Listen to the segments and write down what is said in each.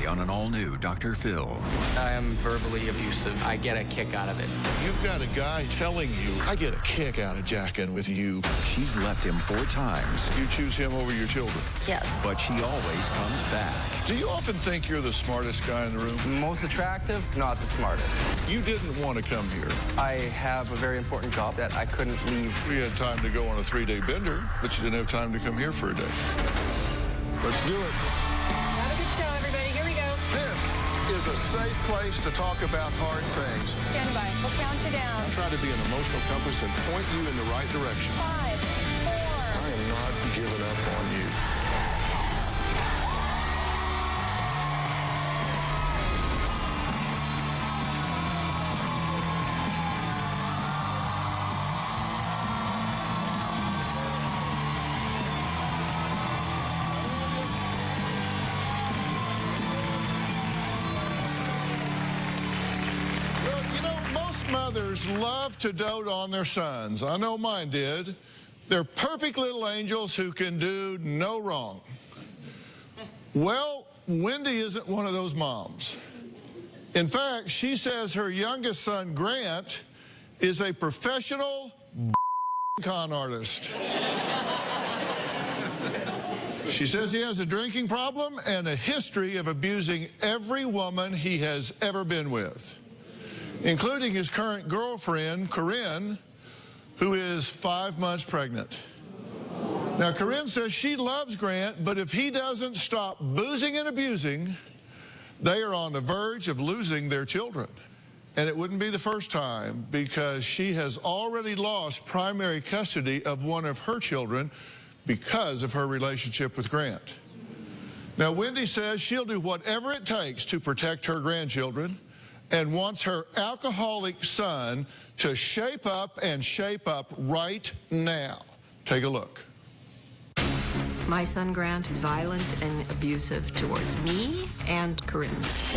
on an all-new Dr. Phil. I am verbally abusive. I get a kick out of it. You've got a guy telling you, I get a kick out of jacking with you. She's left him 4 times. You choose him over your children. Yes. But she always comes back. Do you often think you're the smartest guy in the room? Most attractive, not the smartest. You didn't want to come here. I have a very important job that I couldn't leave. We had time to go on a 3-day bender, but you didn't have time to come here for a day. Let's do it. Have a good show, everybody. Here we go. This is a safe place to talk about hard things. Stand by. We'll count you down. I try to be an emotional compass and point you in the right direction. 5, 4. I am not giving up on you. Mothers love to dote on their sons. I know mine did. They're perfect little angels who can do no wrong. Well, Wendy isn't one of those moms. In fact, she says her youngest son, Grant, is a professional con artist. She says he has a drinking problem and a history of abusing every woman he has ever been with, including his current girlfriend, Corinne, who is 5 months pregnant. Now, Corinne says she loves Grant, but if he doesn't stop boozing and abusing, they are on the verge of losing their children. And it wouldn't be the first time, because she has already lost primary custody of one of her children because of her relationship with Grant. Now, Wendy says she'll do whatever it takes to protect her grandchildren, and wants her alcoholic son to shape up and shape up right now. Take a look. My son Grant is violent and abusive towards me and Corinne.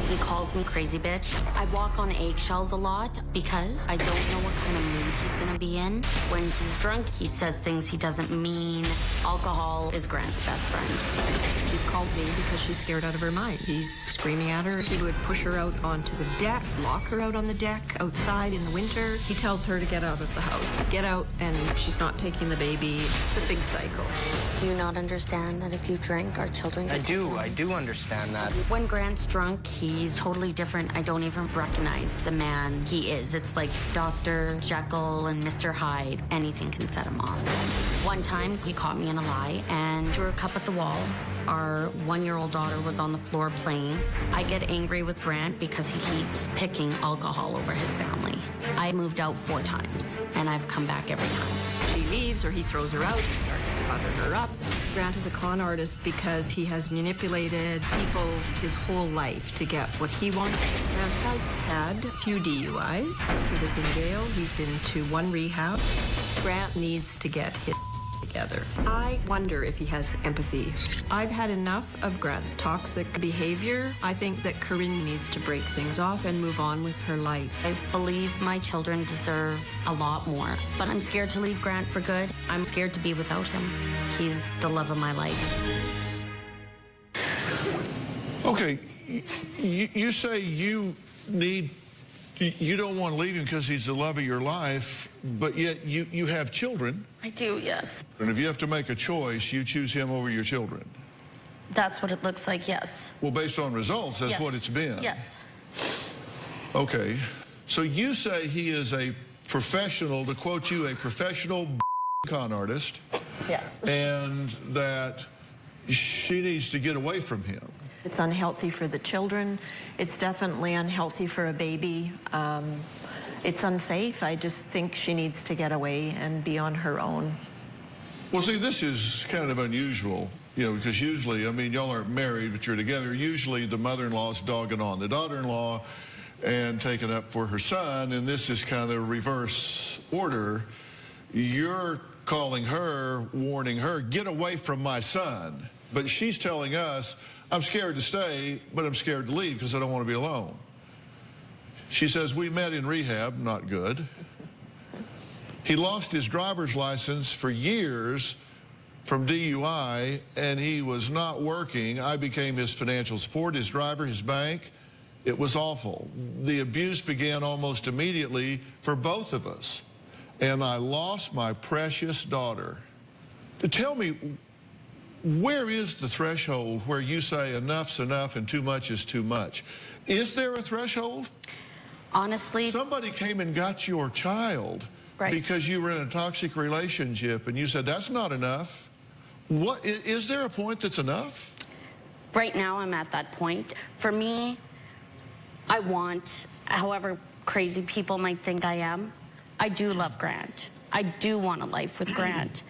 He calls me crazy bitch. I walk on eggshells a lot because I don't know what kind of mood he's gonna be in. When he's drunk, he says things he doesn't mean. Alcohol is Grant's best friend. She's called me because she's scared out of her mind. He's screaming at her. He would push her out onto the deck, lock her out on the deck, outside in the winter. He tells her to get out of the house. Get out, and she's not taking the baby. It's a big cycle. Do you not understand that if you drink, our children get taken? I do understand that. When Grant's drunk, he's totally different. I don't even recognize the man he is. It's like Dr. Jekyll and Mr. Hyde. Anything can set him off. One time, he caught me in a lie and threw a cup at the wall. Our 1-year-old daughter was on the floor playing. I get angry with Grant because he keeps picking alcohol over his family. I moved out 4 times, and I've come back every time. She leaves or he throws her out. He starts to butter her up. Grant is a con artist because he has manipulated people his whole life to get what he wants. Grant has had a few DUIs. He was in jail. He's been to 1 rehab. Grant needs to get his together. I wonder if he has empathy. I've had enough of Grant's toxic behavior. I think that Corinne needs to break things off and move on with her life. I believe my children deserve a lot more, but I'm scared to leave Grant for good. I'm scared to be without him. He's the love of my life. Okay, you say you don't want to leave him because he's the love of your life, but yet you have children. I do, yes. And if you have to make a choice, you choose him over your children. That's what it looks like, yes. Well, based on results, that's Yes. what it's been. Yes. Okay, so you say he is a professional, to quote you, a professional con artist. Yes. And that she needs to get away from him. It's unhealthy for the children. It's definitely unhealthy for a baby. It's unsafe. I just think she needs to get away and be on her own. Well, see, this is kind of unusual, you know, because usually, I mean, y'all aren't married, but you're together. Usually the mother-in-law's dogging on the daughter-in-law and taking up for her son, and this is kind of reverse order. You're calling her, warning her, get away from my son. But she's telling us, I'm scared to stay, but I'm scared to leave because I don't want to be alone. She says, we met in rehab, not good. He lost his driver's license for years from DUI, and he was not working. I became his financial support, his driver, his bank. It was awful. The abuse began almost immediately for both of us, and I lost my precious daughter. Tell me, where is the threshold where you say enough's enough and too much is too much? Is there a threshold? Honestly, Somebody came and got your child because you were in a toxic relationship, and you said that's not enough. What is there a point that's enough? right now I'm at that point. For me, I want, however crazy people might think I am, I do love Grant. I do want a life with Grant.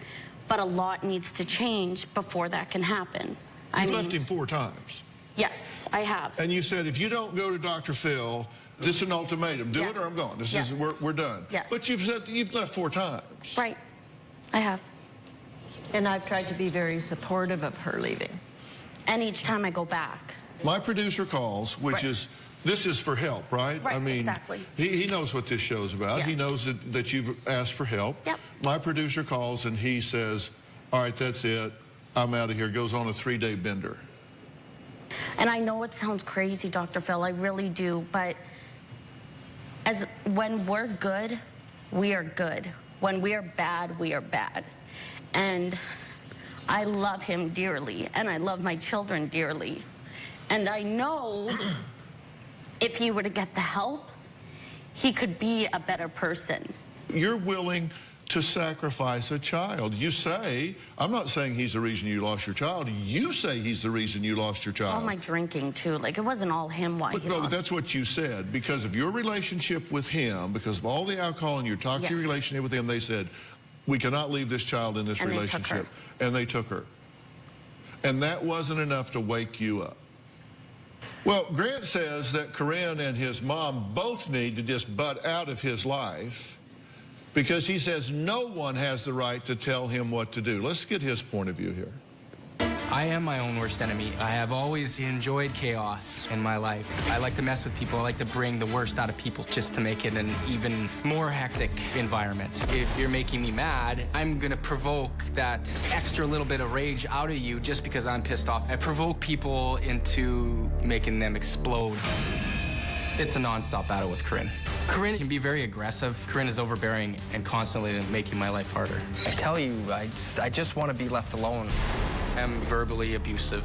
But a lot needs to change before that can happen. You've left him 4 times. Yes, I have. And you said, if you don't go to Dr. Phil, this is an ultimatum. Do it or I'm gone. This is, we're done. Yes. But you've said you've left 4 times. Right. I have. And I've tried to be very supportive of her leaving. And each time I go back. My producer calls, which is, this is for help, right? Right, I mean, exactly. He knows what this show's about. Yes. He knows that you've asked for help. Yep. My producer calls and he says, all right, that's it. I'm out of here. Goes on a 3-day bender. And I know it sounds crazy, Dr. Phil, I really do, but when we're good, we are good. When we are bad, we are bad. And I love him dearly, and I love my children dearly. And I know if he were to get the help, he could be a better person. You're willing to sacrifice a child. You say, I'm not saying he's the reason you lost your child. You say he's the reason you lost your child. All my drinking, too. Like, it wasn't all him why he lost. But that's what you said. Because of your relationship with him, because of all the alcohol and your toxic relationship with him, they said, we cannot leave this child in this relationship. And they took her. And that wasn't enough to wake you up. Well, Grant says that Corinne and his mom both need to just butt out of his life because he says no one has the right to tell him what to do. Let's get his point of view here. I am my own worst enemy. I have always enjoyed chaos in my life. I like to mess with people. I like to bring the worst out of people just to make it an even more hectic environment. If you're making me mad, I'm gonna provoke that extra little bit of rage out of you just because I'm pissed off. I provoke people into making them explode. It's a non-stop battle with Corinne. Corinne can be very aggressive. Corinne is overbearing and constantly making my life harder. I tell you, I just want to be left alone. I'm verbally abusive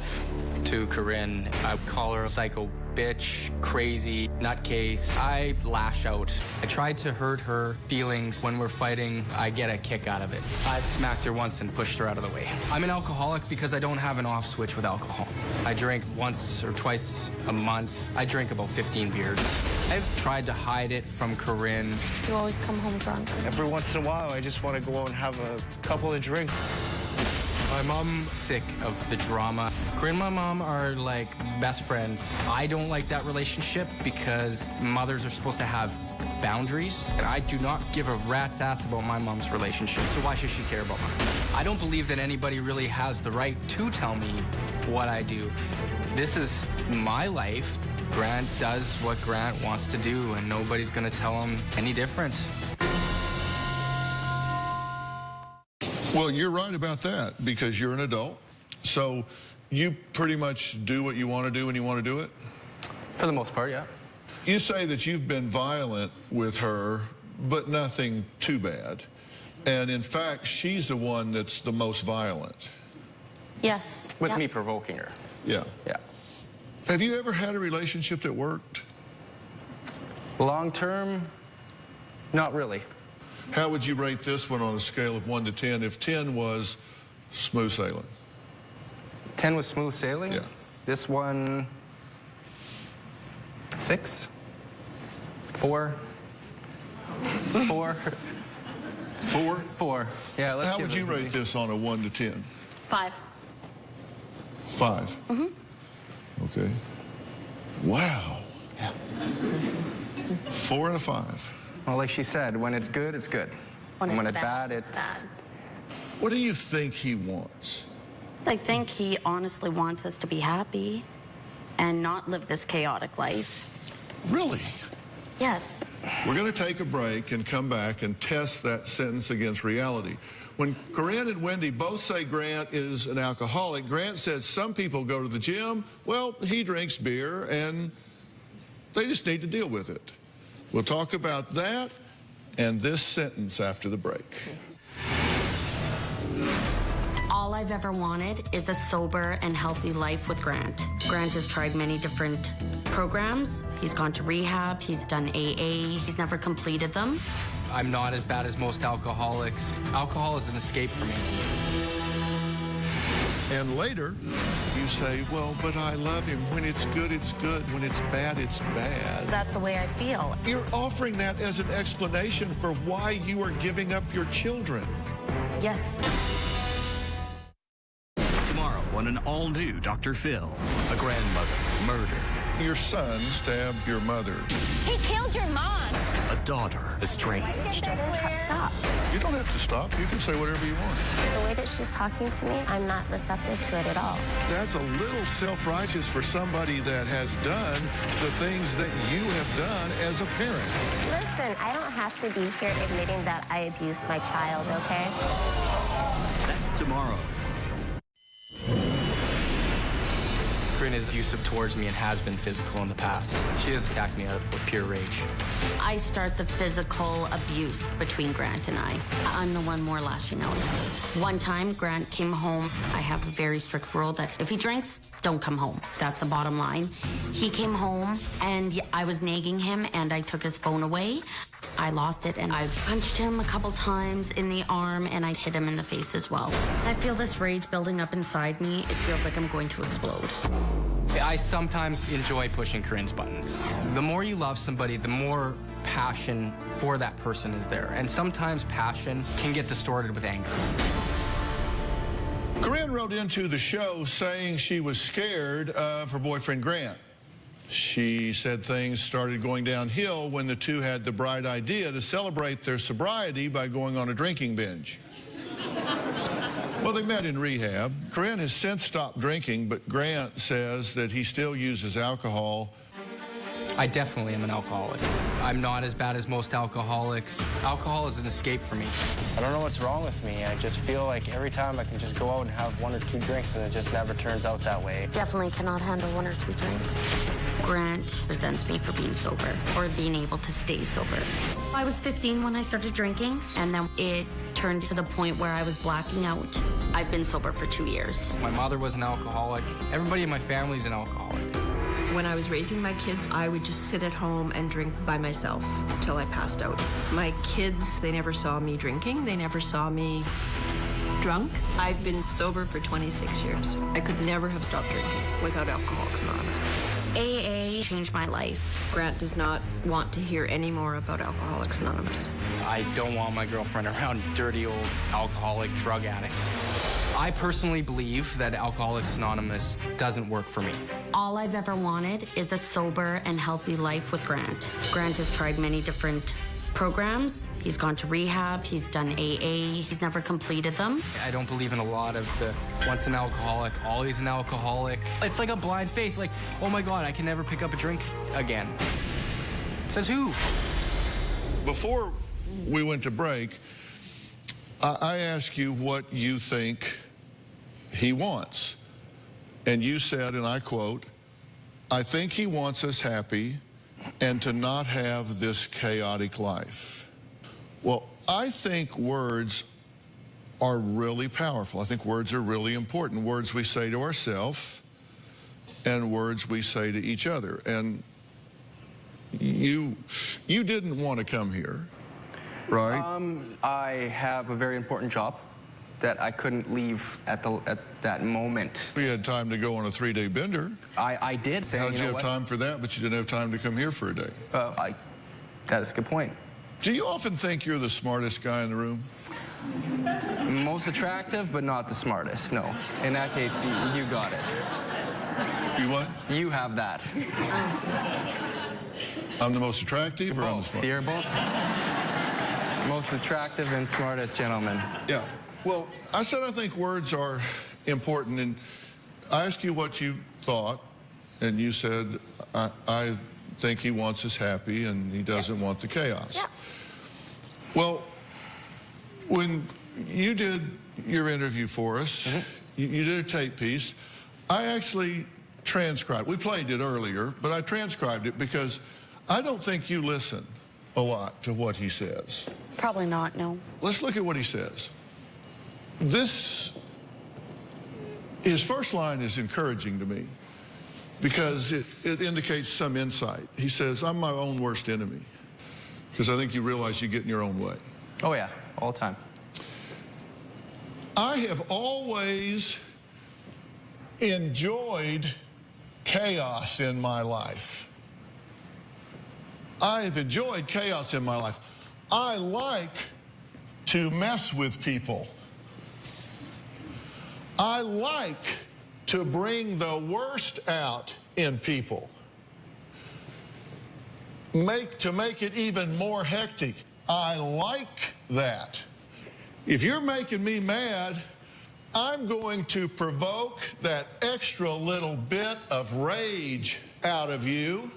to Corinne. I call her a psycho bitch, crazy, nutcase. I lash out. I tried to hurt her feelings when we're fighting. I get a kick out of it. I smacked her once and pushed her out of the way. I'm an alcoholic because I don't have an off switch with alcohol. I drink once or twice a month. I drink about 15 beers. I've tried to hide it from Corinne. You always come home drunk. Every once in a while, I just want to go out and have a couple of drinks. My mom's sick of the drama. Corinne and my mom are like best friends. I don't like that relationship because mothers are supposed to have boundaries, and I do not give a rat's ass about my mom's relationship, so why should she care about mine? I don't believe that anybody really has the right to tell me what I do. This is my life. Grant does what Grant wants to do, and nobody's gonna tell him any different. Well, you're right about that because you're an adult. So you pretty much do what you want to do when you want to do it? For the most part, yeah. You say that you've been violent with her, but nothing too bad. And in fact, she's the one that's the most violent. Yes. With me provoking her. Yeah. Yeah. Have you ever had a relationship that worked? Long term, not really. How would you rate this one on a scale of 1 to 10 if 10 was smooth sailing? 10 was smooth sailing? Yeah. This one, 6? 4? 4? 4? 4. Yeah, let's How give would it you a rate this on a 1 to 10? 5. 5? Mm-hmm. Okay. Wow. Yeah. 4 and a 5. Well, like she said, when it's good, it's good. When and when it's it's bad, it's it's... bad. What do you think he wants? I think he honestly wants us to be happy and not live this chaotic life. Really? Yes. We're going to take a break and come back and test that sentence against reality. When Corinne and Wendy both say Grant is an alcoholic, Grant says some people go to the gym, well, he drinks beer, and they just need to deal with it. We'll talk about that and this sentence after the break. All I've ever wanted is a sober and healthy life with Grant. Grant has tried many different programs. He's gone to rehab, he's done AA, he's never completed them. I'm not as bad as most alcoholics. Alcohol is an escape for me. And later, you say, well, but I love him. When it's good, it's good. When it's bad, it's bad. That's the way I feel. You're offering that as an explanation for why you are giving up your children. Yes. Tomorrow on an all-new Dr. Phil, a grandmother murdered, Your son stabbed your mother. He killed your mom. a daughter estranged. Stop. You don't have to stop. You can say whatever you want. The way that she's talking to me, I'm not receptive to it at all. That's a little self-righteous for somebody that has done the things that you have done as a parent. Listen, I don't have to be here admitting that I abused my child, okay? That's tomorrow. Corinne is abusive towards me and has been physical in the past. She has attacked me out of pure rage. I start the physical abuse between Grant and I. I'm the one more lashing out. One time, Grant came home. I have a very strict rule that if he drinks, don't come home. That's the bottom line. He came home, and I was nagging him, and I took his phone away. I lost it, and I punched him a couple times in the arm, and I hit him in the face as well. I feel this rage building up inside me. It feels like I'm going to explode. I sometimes enjoy pushing Corinne's buttons. The more you love somebody, the more passion for that person is there. And sometimes passion can get distorted with anger. Corinne wrote into the show saying she was scared of her boyfriend Grant. She said things started going downhill when the two had the bright idea to celebrate their sobriety by going on a drinking binge. Well, they met in rehab. Corinne has since stopped drinking, but Grant says that he still uses alcohol. I definitely am an alcoholic. I'm not as bad as most alcoholics. Alcohol is an escape for me. I don't know what's wrong with me. I just feel like every time I can just go out and have 1 or 2 drinks, and it just never turns out that way. Definitely cannot handle 1 or 2 drinks. Grant resents me for being sober or being able to stay sober. I was 15 when I started drinking, and then it turned to the point where I was blacking out. I've been sober for 2 years. My mother was an alcoholic. Everybody in my family is an alcoholic. When I was raising my kids, I would just sit at home and drink by myself till I passed out. My kids, they never saw me drinking. They never saw me drunk. I've been sober for 26 years. I could never have stopped drinking without Alcoholics Anonymous. AA changed my life. Grant does not want to hear any more about Alcoholics Anonymous. I don't want my girlfriend around dirty old alcoholic drug addicts. I personally believe that Alcoholics Anonymous doesn't work for me. All I've ever wanted is a sober and healthy life with Grant. Grant has tried many different programs. He's gone to rehab, he's done AA, he's never completed them. I don't believe in a lot of the once an alcoholic, always an alcoholic. It's like a blind faith, like, oh my God, I can never pick up a drink again. Says who? Before we went to break, I asked you what you think he wants. And you said, and I quote, "I think he wants us happy and to not have this chaotic life." Well, I think words are really powerful. I think words are really important. Words we say to ourselves and words we say to each other. And you didn't want to come here, right? I have a very important job that I couldn't leave at that moment. We had time to go on a 3-day bender. I did say, How'd you have time for that, but you didn't have time to come here for a day? That is a good point. Do you often think you're the smartest guy in the room? Most attractive, but not the smartest, no. In that case, you got it. You what? You have that. I'm the most attractive or I'm the Both. smartest? You're both most attractive and smartest gentlemen. Yeah. Well, I said I think words are important, and I asked you what you thought, and you said, I think he wants us happy and he doesn't want the chaos. Yeah. Well, when you did your interview for us, you did a tape piece. I actually transcribed. We played it earlier, but I transcribed it because I don't think you listen a lot to what he says. Probably not, no. Let's look at what he says. His first line is encouraging to me because it indicates some insight. He says, I'm my own worst enemy, because I think you realize you get in your own way. Oh, yeah, all the time. I have always enjoyed chaos in my life. I have enjoyed chaos in my life. I like to mess with people. I like to bring the worst out in people. To make it even more hectic. I like that. If you're making me mad, I'm going to provoke that extra little bit of rage out of you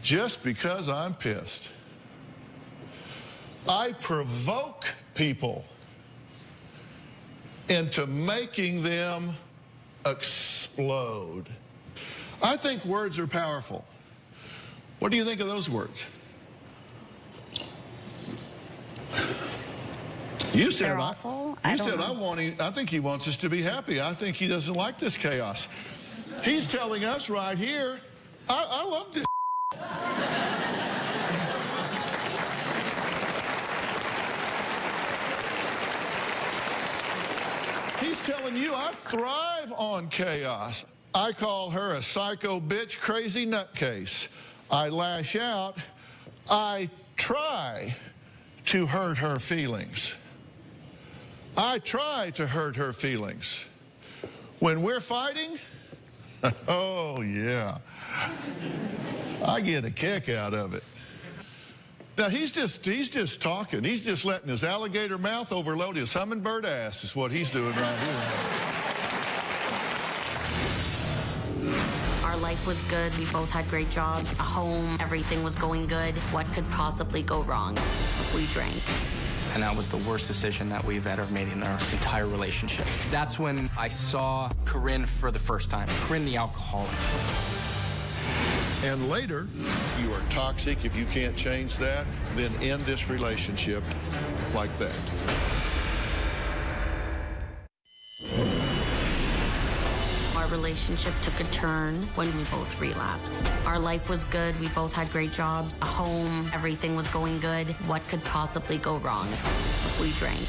just because I'm pissed. I provoke people into making them explode. I think words are powerful. What do you think of those words? You said They're awful. I think he wants us to be happy. I think he doesn't like this chaos. He's telling us right here, I love this. He's telling you I thrive on chaos. I call her a psycho bitch crazy nutcase. I lash out. I try to hurt her feelings. I try to hurt her feelings. When we're fighting, oh yeah, I get a kick out of it. Now he's just talking. He's just letting his alligator mouth overload his hummingbird ass is what he's doing right here. Our life was good. We both had great jobs, a home, everything was going good. What could possibly go wrong? We drank. And that was the worst decision that we've ever made in our entire relationship. That's when I saw Corinne for the first time. Corinne the alcoholic. And later, you are toxic. If you can't change that, then end this relationship like that. Our relationship took a turn when we both relapsed. Our life was good. We both had great jobs, a home, everything was going good. What could possibly go wrong? We drank.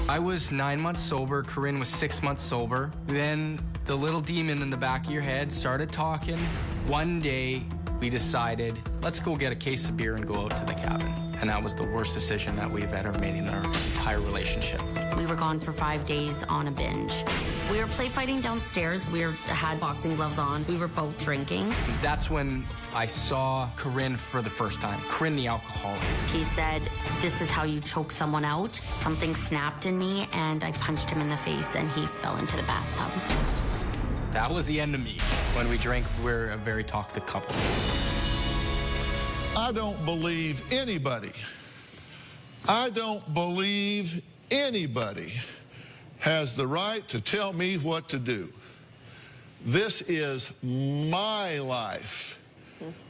I was 9 months sober. Corinne was 6 months sober. Then the little demon in the back of your head started talking. One day, we decided, let's go get a case of beer and go out to the cabin. And that was the worst decision that we've ever made in our entire relationship. We were gone for 5 days on a binge. We were play fighting downstairs. We had boxing gloves on. We were both drinking. That's when I saw Corinne for the first time. Corinne the alcoholic. He said, this is how you choke someone out. Something snapped in me and I punched him in the face and he fell into the bathtub. That was the end of me. When we drank, we're a very toxic couple. I don't believe anybody. I don't believe anybody has the right to tell me what to do. This is my life.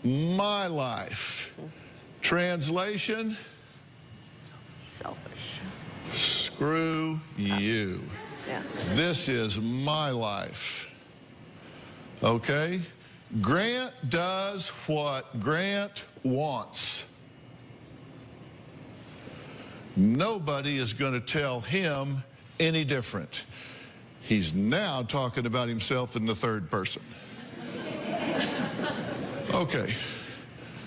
My life. Translation? Selfish. Screw you. Yeah. This is my life. Okay? Grant does what Grant wants. Nobody is going to tell him any different. He's now talking about himself in the third person. Okay.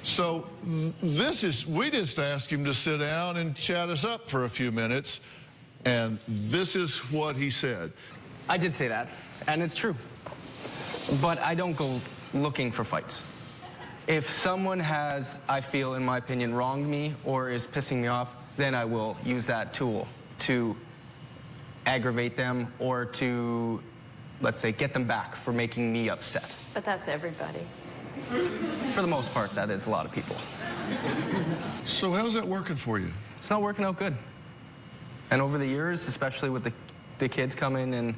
So we just asked him to sit down and chat us up for a few minutes, and this is what he said. I did say that, and it's true. But I don't go looking for fights. If someone has, I feel, in my opinion, wronged me or is pissing me off, then I will use that tool to aggravate them or to let's say, get them back for making me upset. But that's everybody. For the most part, that is a lot of people. So how's that working for you? It's not working out good. And over the years, especially with the kids coming and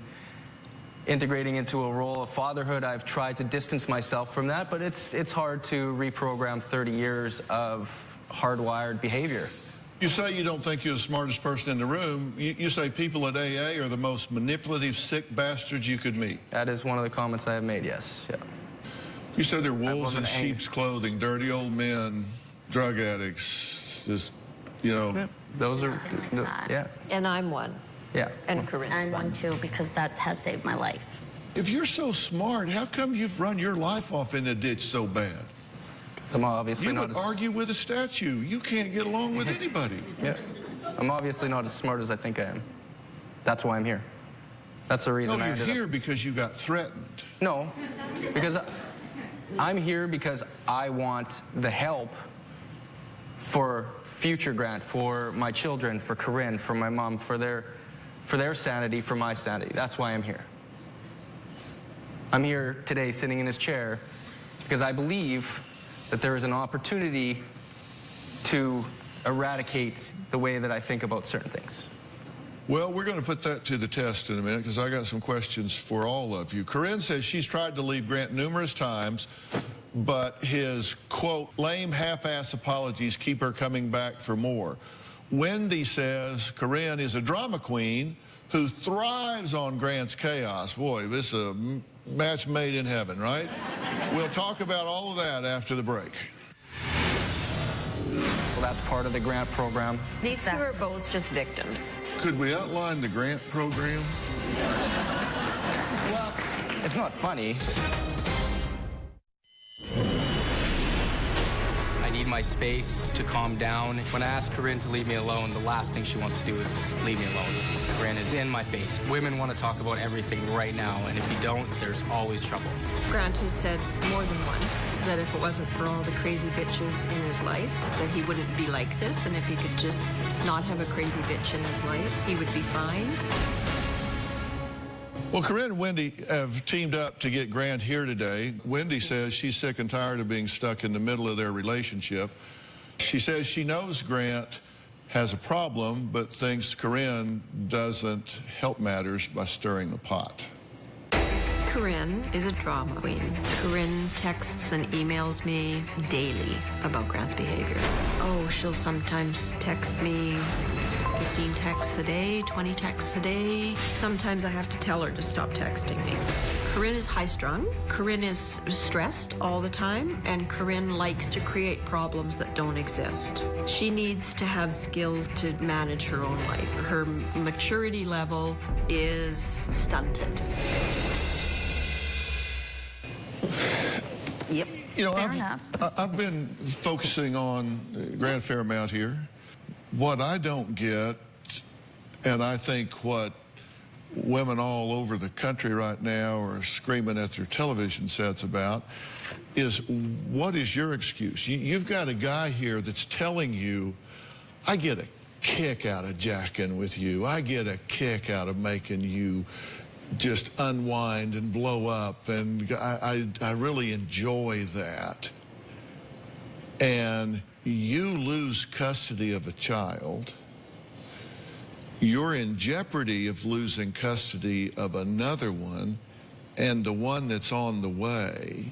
integrating into a role of fatherhood, I've tried to distance myself from that, but it's hard to reprogram 30 years of hardwired behavior. You say you don't think you're the smartest person in the room. You say people at AA are the most manipulative, sick bastards you could meet. That is one of the comments I have made, yes. Yeah. You said they're wolves in sheep's clothing, dirty old men, drug addicts, just, you know. Yeah. Those are, Like that. yeah. And I'm one. Yeah. And Corinne's I'm one. one too, because that has saved my life. If you're so smart, how come you've run your life off in the ditch so bad? I'm obviously You not would as, argue with a statue. You can't get along with anybody. yeah. I'm obviously not as smart as I think I am. That's why I'm here. That's the reason No, I you're ended here up. because you got threatened. No, because I'm here because I want the help for future Grant, for my children, for Corinne, for my mom, for their sanity, for my sanity. That's why I'm here. I'm here today sitting in his chair because I believe that there is an opportunity to eradicate the way that I think about certain things. Well, we're going to put that to the test in a minute because I got some questions for all of you. Corinne says she's tried to leave Grant numerous times, but his, quote, lame half-ass apologies keep her coming back for more. Wendy says Corinne is a drama queen who thrives on Grant's chaos. Boy, this is a match made in heaven, right? We'll talk about all of that after the break. Well, that's part of the Grant program. These two are both just victims. Could we outline the Grant program? Well, it's not funny. I need my space to calm down. When I ask Corinne to leave me alone, the last thing she wants to do is leave me alone. Corinne is in my face. Women want to talk about everything right now, and if you don't, there's always trouble. Grant has said more than once that if it wasn't for all the crazy bitches in his life, that he wouldn't be like this, and if he could just not have a crazy bitch in his life, he would be fine. Well, Corinne and Wendy have teamed up to get Grant here today. Wendy says she's sick and tired of being stuck in the middle of their relationship. She says she knows Grant has a problem, but thinks Corinne doesn't help matters by stirring the pot. Corinne is a drama queen. Corinne texts and emails me daily about Grant's behavior. Oh, she'll sometimes text me 15 texts a day, 20 texts a day. Sometimes I have to tell her to stop texting me. Corinne is high-strung. Corinne is stressed all the time, and Corinne likes to create problems that don't exist. She needs to have skills to manage her own life. Her maturity level is stunted. Yep. You know, Fair enough. I've been focusing on Grant a fair amount here. What I don't get, and I think what women all over the country right now are screaming at their television sets about, is what is your excuse? You've got a guy here that's telling you, I get a kick out of jacking with you. I get a kick out of making you just unwind and blow up, and I really enjoy that. And you lose custody of a child, you're in jeopardy of losing custody of another one and the one that's on the way.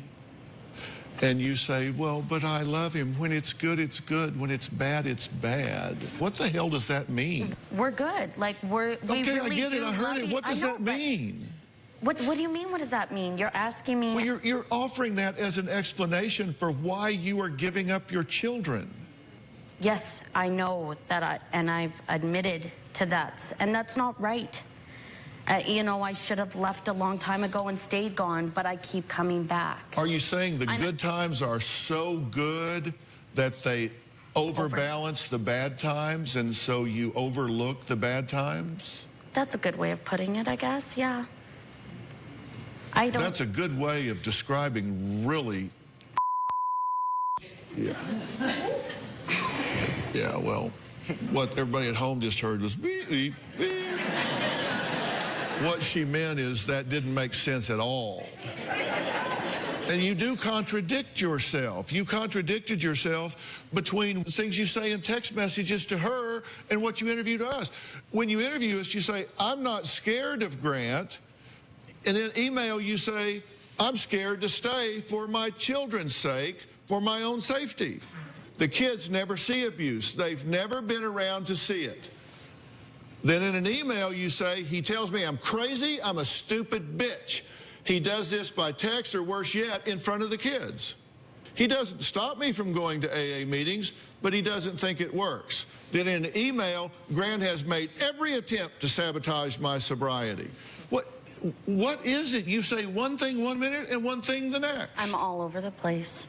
And you say, well, but I love him. When it's good, it's good. When it's bad, it's bad. What the hell does that mean? We're good. Like, we Okay, really I get it. do I heard love it. you. What does I know, that but mean? What do you mean, what does that mean? You're asking me... Well, you're offering that as an explanation for why you are giving up your children. Yes, I know that, and I've admitted to that, and that's not right. You know, I should have left a long time ago and stayed gone, but I keep coming back. Are you saying the good times are so good that they overbalance the bad times, and so you overlook the bad times? That's a good way of putting it, I guess, yeah. I don't... That's a good way of describing really... Yeah. Yeah, well, what everybody at home just heard was beep, beep, beep. What she meant is that didn't make sense at all. And you do contradict yourself. You contradicted yourself between things you say in text messages to her and what you interview to us. When you interview us, you say, I'm not scared of Grant. And in email, you say, I'm scared to stay for my children's sake, for my own safety. The kids never see abuse. They've never been around to see it. Then in an email, you say, he tells me I'm crazy, I'm a stupid bitch. He does this by text, or worse yet, in front of the kids. He doesn't stop me from going to AA meetings, but he doesn't think it works. Then in an email, Grant has made every attempt to sabotage my sobriety. What is it? You say one thing 1 minute and one thing the next. I'm all over the place.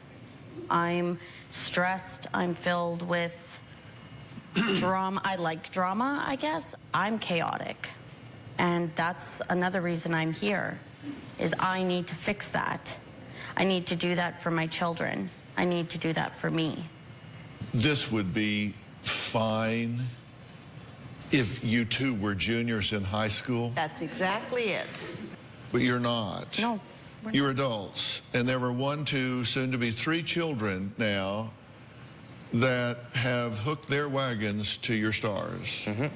I'm stressed. I'm filled with drama. I like drama, I guess. I'm chaotic. And that's another reason I'm here, is I need to fix that. I need to do that for my children. I need to do that for me. This would be fine if you two were juniors in high school. That's exactly it. But you're not. No. You're adults. And there were 1, 2, soon to be 3 children now that have hooked their wagons to your stars. Mm-hmm.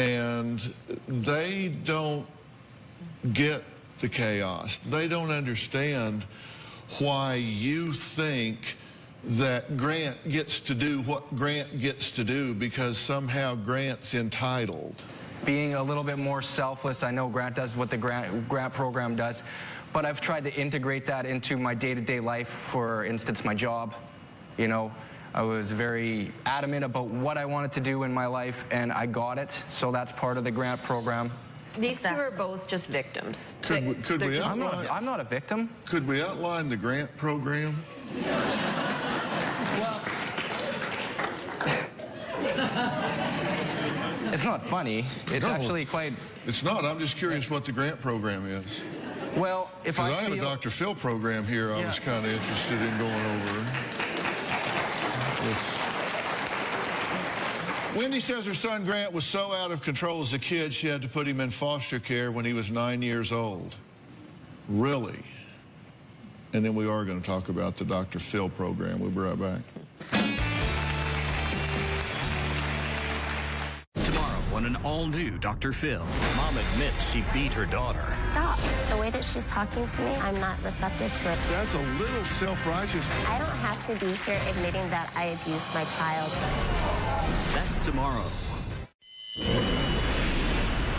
And they don't get the chaos. They don't understand why you think that Grant gets to do what Grant gets to do because somehow Grant's entitled. Being a little bit more selfless, I know Grant does what the Grant program does, but I've tried to integrate that into my day-to-day life. For instance, my job. You know, I was very adamant about what I wanted to do in my life, and I got it, so that's part of the Grant program. These two are both just victims. Could we outline? I'm not a victim. Could we outline the Grant program? Well, it's not funny. It's actually quite... It's not. I'm just curious what the Grant program is. Well, if I have a Dr. Phil program here I was kind of interested in going over. Wendy says her son Grant was so out of control as a kid she had to put him in foster care when he was 9 years old. Really? And then we are going to talk about the Dr. Phil program. We'll be right back. Tomorrow on an all-new Dr. Phil, Mom admits she beat her daughter. Stop. The way that she's talking to me, I'm not receptive to it. That's a little self-righteous. I don't have to be here admitting that I abused my child. That's tomorrow.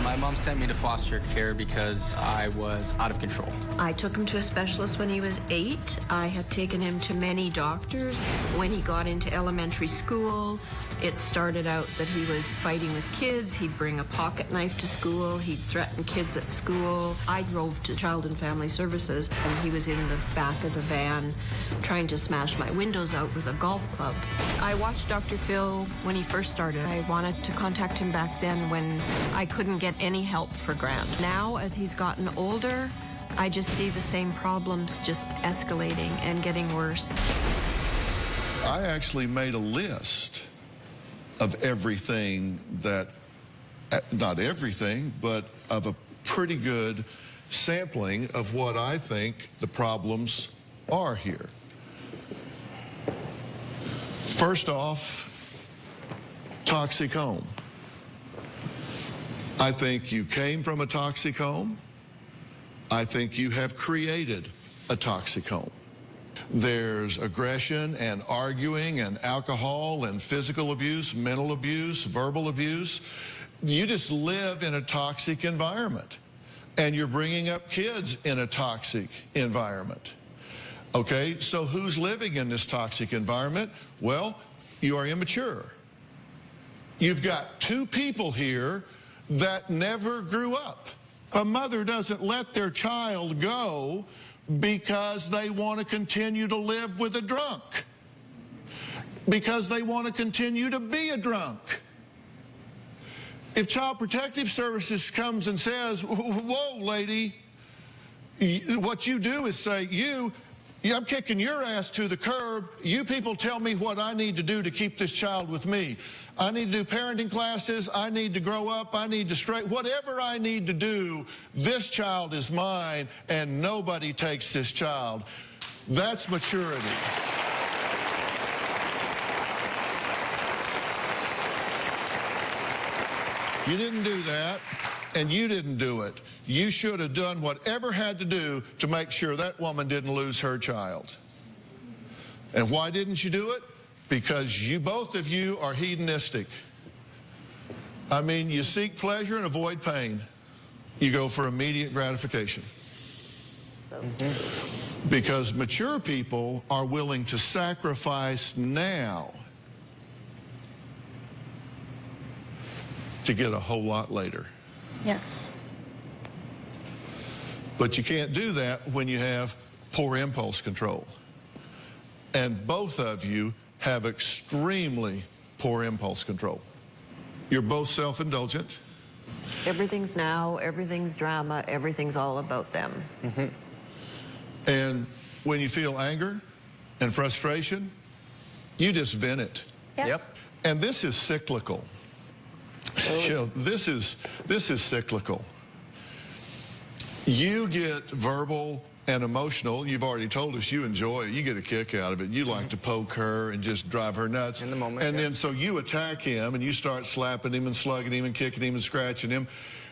My mom sent me to foster care because I was out of control. I took him to a specialist when he was 8. I had taken him to many doctors. When he got into elementary school, it started out that he was fighting with kids. He'd bring a pocket knife to school. He'd threaten kids at school. I drove to Child and Family Services, and he was in the back of the van trying to smash my windows out with a golf club. I watched Dr. Phil when he first started. I wanted to contact him back then when I couldn't get any help for Grant. Now, as he's gotten older, I just see the same problems just escalating and getting worse. I actually made a list of everything that, not everything, but of a pretty good sampling of what I think the problems are here. First off, toxic home. I think you came from a toxic home. I think you have created a toxic home. There's aggression and arguing and alcohol and physical abuse, mental abuse, verbal abuse. You just live in a toxic environment, and you're bringing up kids in a toxic environment. Okay, so who's living in this toxic environment? Well, you are immature. You've got 2 people here that never grew up. A mother doesn't let their child go because they want to continue to live with a drunk, because they want to continue to be a drunk. If Child Protective Services comes and says, whoa, lady, what you do is say, Yeah, I'm kicking your ass to the curb. You people tell me what I need to do to keep this child with me. I need to do parenting classes. I need to grow up. I need to straighten. Whatever I need to do, this child is mine, and nobody takes this child. That's maturity. You didn't do that, and you didn't do it. You should have done whatever had to do to make sure that woman didn't lose her child. And why didn't you do it? Because you, both of you, are hedonistic. I mean, you seek pleasure and avoid pain. You go for immediate gratification. Because mature people are willing to sacrifice now to get a whole lot later. Yes. But you can't do that when you have poor impulse control. And both of you have extremely poor impulse control. You're both self-indulgent. Everything's now, everything's drama, everything's all about them. And when you feel anger and frustration, you just vent it. Yep. And this is cyclical. You know, this is cyclical. You get verbal and emotional. You've already told us you enjoy it. You get a kick out of it. You like to poke her and just drive her nuts. In the moment. And then so you attack him and you start slapping him and slugging him and kicking him and scratching him.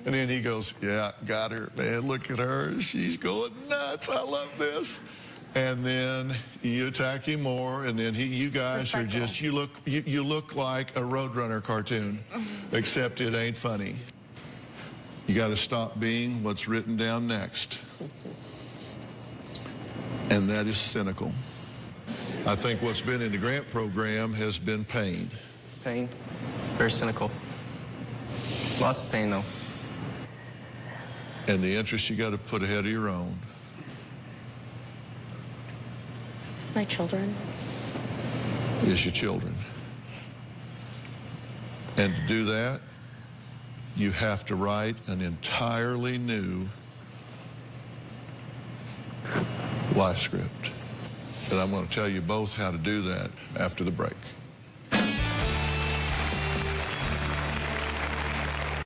And then he goes, yeah, got her, man. Look at her. She's going nuts. I love this. And then you attack him more, and then you guys are just, you look like a Roadrunner cartoon, except it ain't funny. You got to stop being what's written down next. And that is cynical. I think what's been in the grant program has been pain. Pain. Very cynical. Lots of pain, though. And the interest you got to put ahead of your own. My children. Is your children. And to do that, you have to write an entirely new life script. And I'm going to tell you both how to do that after the break.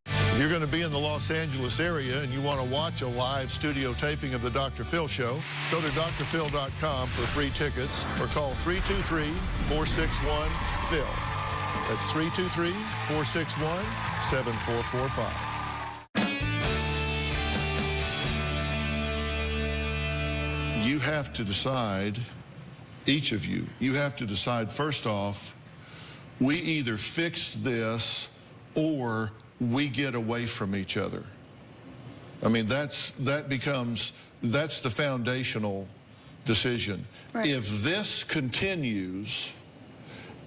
If you're going to be in the Los Angeles area and you want to watch a live studio taping of the Dr. Phil Show, go to drphil.com for free tickets or call 323-461-PHIL. That's 323-461-7445. You have to decide, each of you, you have to decide first off, we either fix this or we get away from each other. I mean, that's the foundational decision. Right. If this continues,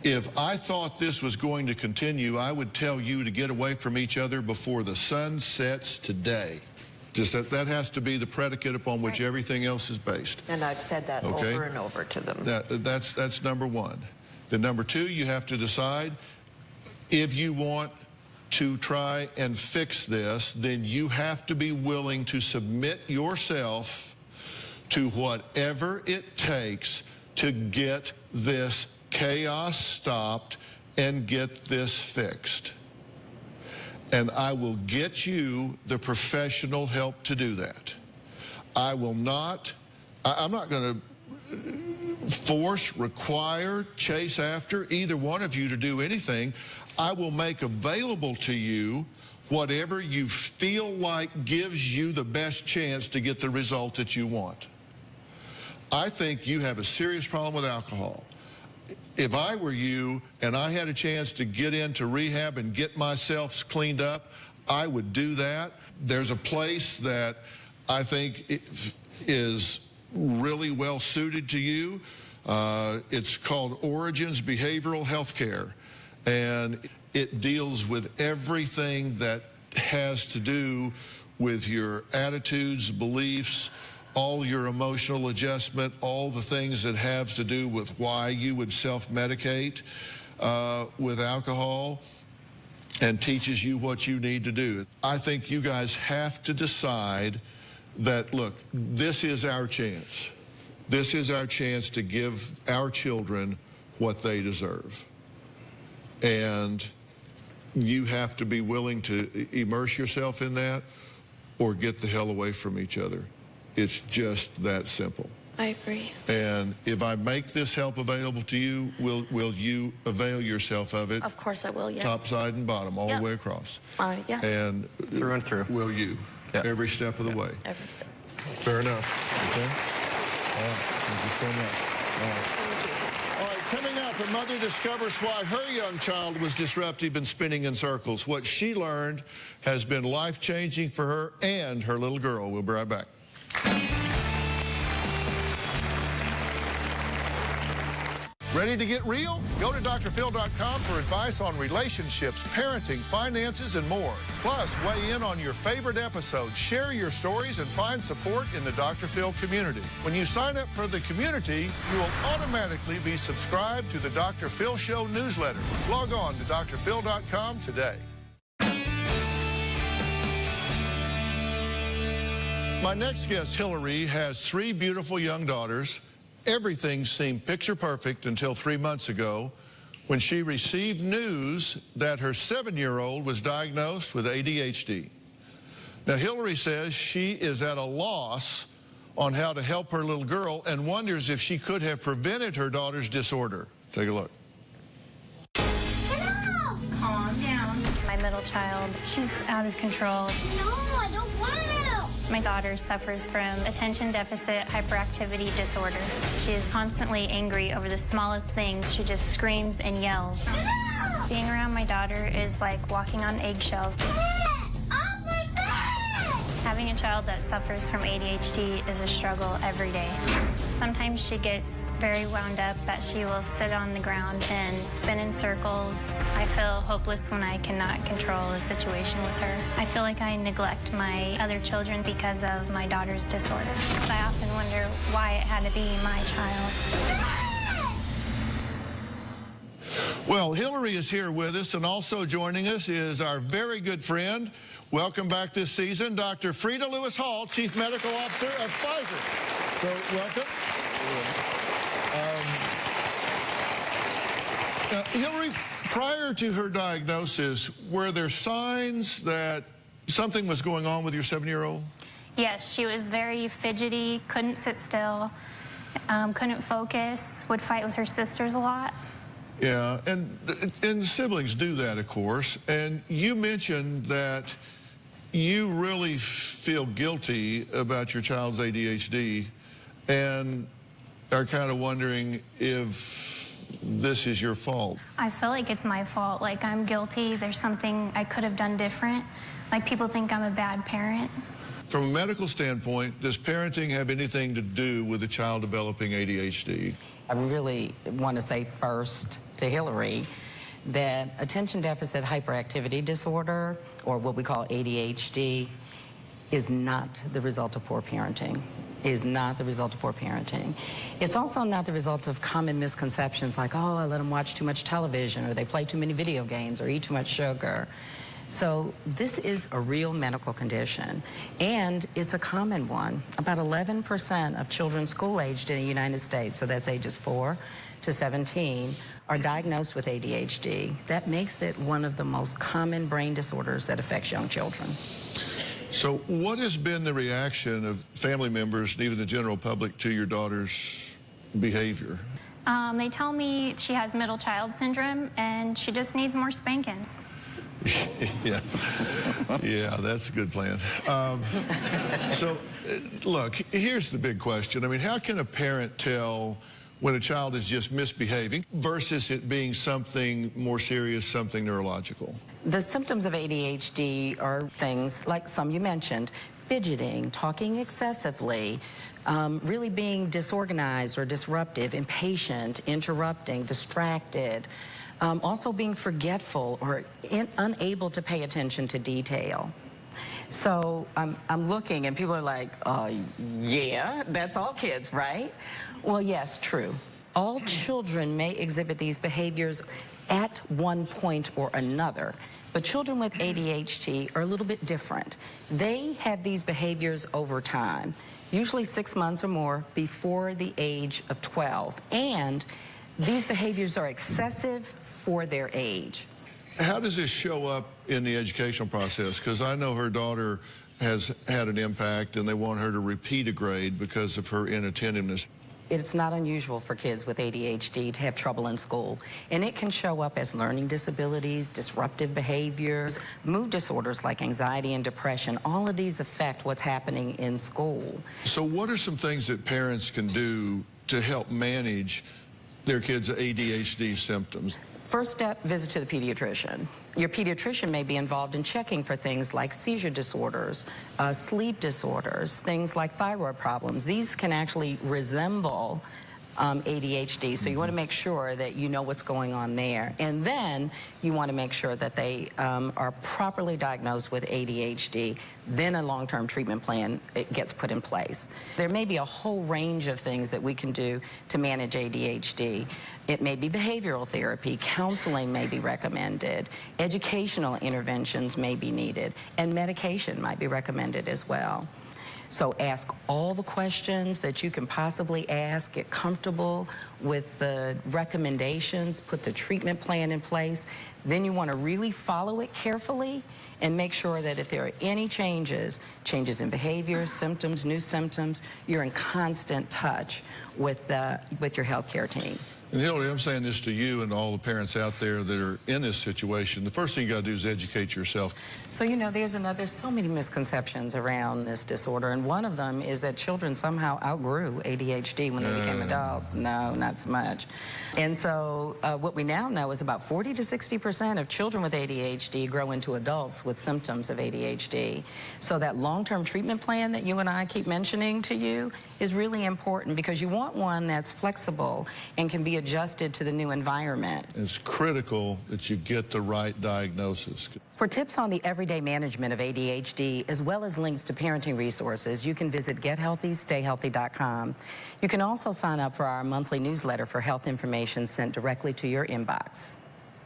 if I thought this was going to continue, I would tell you to get away from each other before the sun sets today. Just that has to be the predicate upon which everything else is based. And I've said that over and over to them. That's number one. Then number two, you have to decide if you want to try and fix this, then you have to be willing to submit yourself to whatever it takes to get this chaos stopped and get this fixed. And I will get you the professional help to do that. I'm not going to force, require, chase after either one of you to do anything. I will make available to you whatever you feel like gives you the best chance to get the result that you want. I think you have a serious problem with alcohol. If I were you and I had a chance to get into rehab and get myself cleaned up, I would do that. There's a place that I think is really well suited to you. It's called Origins Behavioral Healthcare, and it deals with everything that has to do with your attitudes, beliefs, all your emotional adjustment, all the things that have to do with why you would self-medicate with alcohol, and teaches you what you need to do. I think you guys have to decide that, look, this is our chance. This is our chance to give our children what they deserve. And you have to be willing to immerse yourself in that or get the hell away from each other. It's just that simple. I agree. And if I make this help available to you, will you avail yourself of it? Of course I will, yes. Top, side, and bottom, all Yep. the way across. Yes. And Through and through. will you? Yep. Every step of the way. Every step. Fair enough. Okay? All right. Thank you so much. All right. All right, coming up, a mother discovers why her young child was disruptive and spinning in circles. What she learned has been life-changing for her and her little girl. We'll be right back. Ready to get real? Go to drphil.com for advice on relationships, parenting, finances, and more. Plus, weigh in on your favorite episodes, share your stories, and find support in the Dr. Phil community. When you sign up for the community, you will automatically be subscribed to the Dr. Phil Show newsletter. Log on to drphil.com today. My next guest, Hillary, has 3 beautiful young daughters. Everything seemed picture perfect until 3 months ago when she received news that her 7-year-old was diagnosed with ADHD. Now, Hillary says she is at a loss on how to help her little girl and wonders if she could have prevented her daughter's disorder. Take a look. Hello! Calm down. My middle child, she's out of control. No, I don't want to. My daughter suffers from attention deficit hyperactivity disorder. She is constantly angry over the smallest things. She just screams and yells. No! Being around my daughter is like walking on eggshells. Having a child that suffers from ADHD is a struggle every day. Sometimes she gets very wound up that she will sit on the ground and spin in circles. I feel hopeless when I cannot control a situation with her. I feel like I neglect my other children because of my daughter's disorder. I often wonder why it had to be my child. Well, Hillary is here with us, and also joining us is our very good friend, welcome back this season, Dr. Frida Lewis Hall, Chief Medical Officer of Pfizer. So, welcome. Hillary, prior to her diagnosis, were there signs that something was going on with your 7-year-old? Yes, she was very fidgety, couldn't sit still, couldn't focus, would fight with her sisters a lot. Yeah, and siblings do that, of course. And you mentioned that you really feel guilty about your child's ADHD and are kind of wondering if this is your fault. I feel like it's my fault. Like, I'm guilty. There's something I could have done different. Like, people think I'm a bad parent. From a medical standpoint, does parenting have anything to do with a child developing ADHD? I really want to say first to Hillary that attention deficit hyperactivity disorder, or what we call ADHD, is not the result of poor parenting. Is not the result of poor parenting. It's also not the result of common misconceptions like, oh, I let them watch too much television, or they play too many video games, or eat too much sugar. So this is a real medical condition, and it's a common one. About 11% of children school-aged in the United States, so that's ages 4 to 17, are diagnosed with ADHD. That makes it one of the most common brain disorders that affects young children. So what has been the reaction of family members and even the general public to your daughter's behavior? They tell me she has middle child syndrome and she just needs more spankings. Yeah, that's a good plan. So, look, here's the big question. I mean, how can a parent tell when a child is just misbehaving versus it being something more serious, something neurological? The symptoms of ADHD are things like some you mentioned: fidgeting, talking excessively, really being disorganized or disruptive, impatient, interrupting, distracted, also being forgetful or unable to pay attention to detail. So I'm looking and people are like, yeah, that's all kids, right? Well, yes, true. All children may exhibit these behaviors at one point or another, but children with ADHD are a little bit different. They have these behaviors over time. usually 6 months or more before the age of 12. And these behaviors are excessive for their age. How does this show up in the educational process? Because I know her daughter has had an impact and they want her to repeat a grade because of her inattentiveness. It's not unusual for kids with ADHD to have trouble in school, and it can show up as learning disabilities, disruptive behaviors, mood disorders like anxiety and depression. All of these affect what's happening in school. So what are some things that parents can do to help manage their kids' ADHD symptoms? First step, visit to the pediatrician. Your pediatrician may be involved in checking for things like seizure disorders, sleep disorders, things like thyroid problems. These can actually resemble ADHD, so you want to make sure that you know what's going on there. And then you want to make sure that they are properly diagnosed with ADHD. Then a long-term treatment plan gets put in place. There may be a whole range of things that we can do to manage ADHD. It may be behavioral therapy, counseling may be recommended, educational interventions may be needed, and medication might be recommended as well. So ask all the questions that you can possibly ask, get comfortable with the recommendations, put the treatment plan in place. Then you want to really follow it carefully and make sure that if there are any changes in behavior, symptoms, new symptoms, you're in constant touch with your healthcare team. And Hilary, I'm saying this to you and all the parents out there that are in this situation. The first thing you got to do is educate yourself. So, you know, there's so many misconceptions around this disorder, and one of them is that children somehow outgrew ADHD when they became adults. No, not so much. And so what we now know is about 40 to 60% of children with ADHD grow into adults with symptoms of ADHD. So that long-term treatment plan that you and I keep mentioning to you is really important, because you want one that's flexible and can be adjusted to the new environment. It's critical that you get the right diagnosis. For tips on the everyday management of ADHD, as well as links to parenting resources, you can visit gethealthystayhealthy.com. You can also sign up for our monthly newsletter for health information sent directly to your inbox.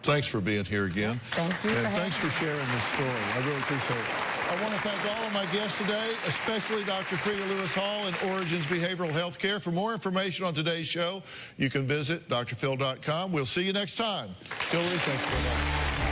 Thanks for being here again. Thank you. And thanks for sharing this story. I really appreciate it. I want to thank all of my guests today, especially Dr. Frida Lewis Hall and Origins Behavioral Health Care. For more information on today's show, you can visit drphil.com. We'll see you next time. Hilary, thanks so much.